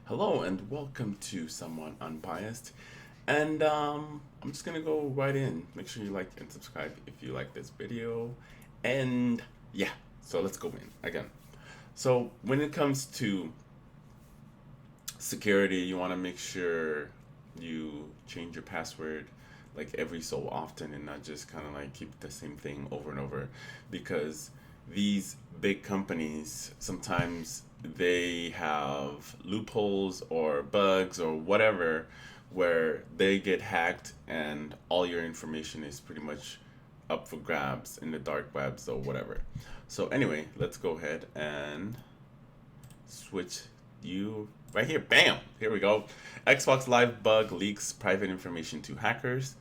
Hello and welcome to Someone Unbiased. And I'm just gonna go right in. Make sure you like and subscribe if you like this video. And yeah, so let's go in again. So when it comes to security, you want to make sure you change your password like every so often and not just kind of like keep the same thing over and over because these big companies sometimes they have loopholes or bugs or whatever where they get hacked and all your information is pretty much up for grabs in the dark webs or whatever. So anyway, let's go ahead and switch you right here. Bam! Here we go. Xbox Live bug leaks private information to hackers.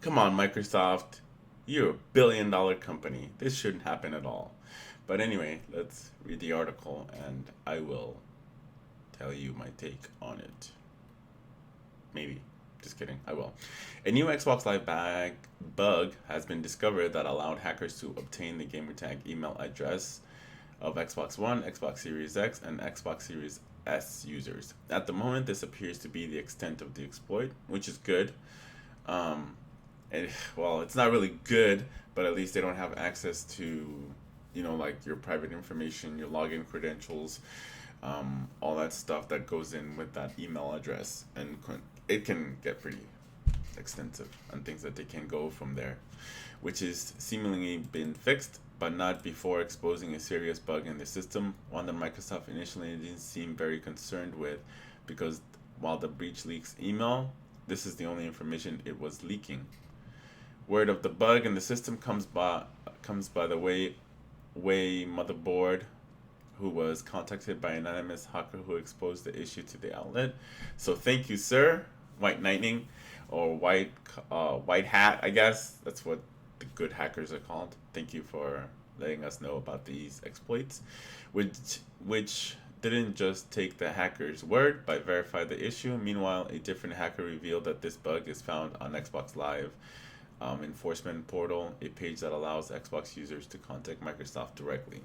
Come on, Microsoft. You're a $1 billion company. This shouldn't happen at all. But anyway, let's read the article and I will tell you my take on it. Maybe. Just kidding. I will. A new Xbox Live bug has been discovered that allowed hackers to obtain the gamertag email address of Xbox One, Xbox Series X, and Xbox Series S users. At the moment, this appears to be the extent of the exploit, which is good. Um, well, it's not really good, but at least they don't have access to, like your private information, your login credentials, all that stuff that goes in with that email address, and it can get pretty extensive and things that they can go from there, which is seemingly been fixed, but not before exposing a serious bug in the system, one that Microsoft initially didn't seem very concerned with, because while the breach leaks email, this is the only information it was leaking. Word of the bug in the system comes by the way motherboard, who was contacted by an anonymous hacker who exposed the issue to the outlet. So thank you, sir, White Lightning, or White Hat, I guess that's what the good hackers are called. Thank you for letting us know about these exploits, which didn't just take the hacker's word but verified the issue. Meanwhile, a different hacker revealed that this bug is found on Xbox Live enforcement portal, a page that allows Xbox users to contact Microsoft directly.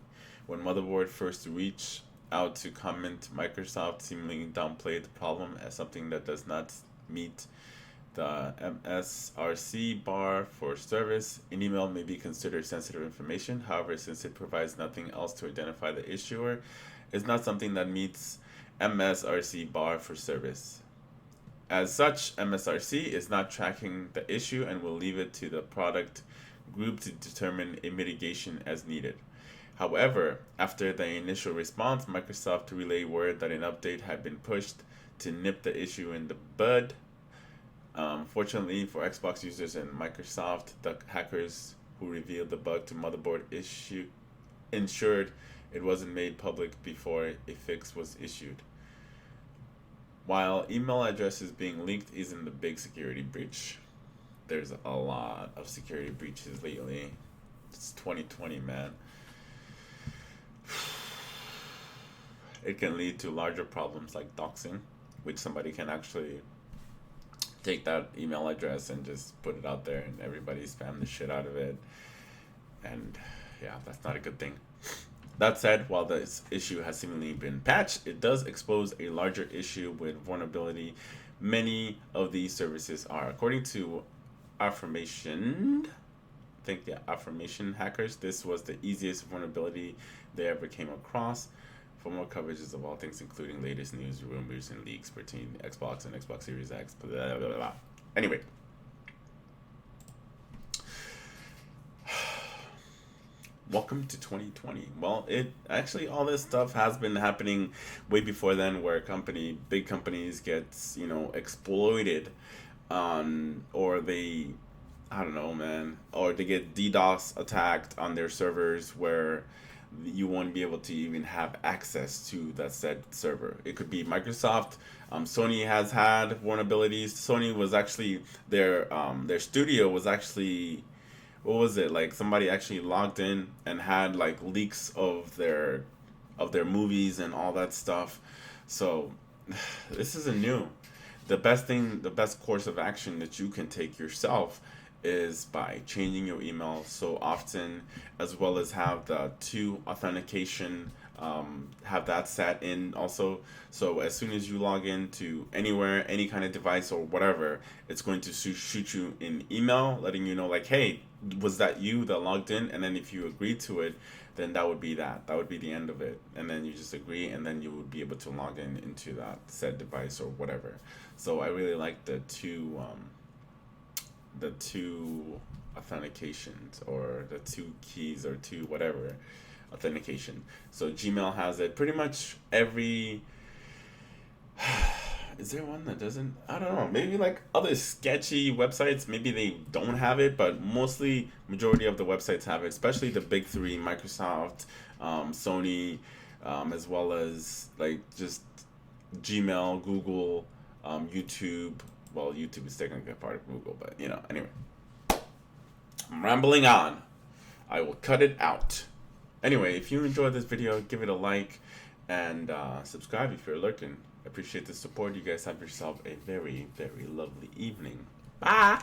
When Motherboard first reached out to comment, Microsoft seemingly downplayed the problem as something that does not meet the MSRC bar for service. An email may be considered sensitive information. However, since it provides nothing else to identify the issuer, it's not something that meets MSRC bar for service. As such, MSRC is not tracking the issue and will leave it to the product group to determine a mitigation as needed. However, after the initial response, Microsoft relayed word that an update had been pushed to nip the issue in the bud. Fortunately for Xbox users and Microsoft, the hackers who revealed the bug to Motherboard issue ensured it wasn't made public before a fix was issued. While email addresses being leaked isn't the big security breach, there's a lot of security breaches lately. It's 2020, man. It can lead to larger problems like doxing, which somebody can actually take that email address and just put it out there and everybody spam the shit out of it. And yeah, that's not a good thing. That said, while this issue has seemingly been patched, it does expose a larger issue with vulnerability. Many of these services are, according to Affirmation, I think the Affirmation hackers, this was the easiest vulnerability they ever came across. For more coverages of all things, including latest news, rumors, and leaks pertaining to Xbox and Xbox Series X, blah, blah, blah. Anyway, welcome to 2020. Well, it actually, all this stuff has been happening way before then, where big companies gets exploited, or they, I don't know, man, or they get DDoS attacked on their servers where you won't be able to even have access to that said server. It could be Microsoft. Sony has had vulnerabilities. Sony was actually their studio was actually, what was it, like somebody actually logged in and had like leaks of their movies and all that stuff. So this isn't new. The best course of action that you can take yourself is by changing your email so often, as well as have the two authentication, have that set in also. So as soon as you log in to anywhere, any kind of device or whatever, it's going to shoot you an email letting you know, like, hey, was that you that logged in? And then if you agree to it, then that would be that. That would be the end of it. And then you just agree, and then you would be able to log in into that said device or whatever. So I really like the two authentications, or the two keys, or two whatever authentication. So Gmail has it. Pretty much every is there one that doesn't? I don't know. Maybe like other sketchy websites, maybe they don't have it, but mostly majority of the websites have it, especially the big three: Microsoft, Sony, as well as like just Gmail, Google, YouTube. Well, YouTube is technically a part of Google, but you know. Anyway, I'm rambling on. I will cut it out. Anyway, if you enjoyed this video, give it a like and subscribe if you're lurking. I appreciate the support. You guys have yourself a very, very lovely evening. Bye!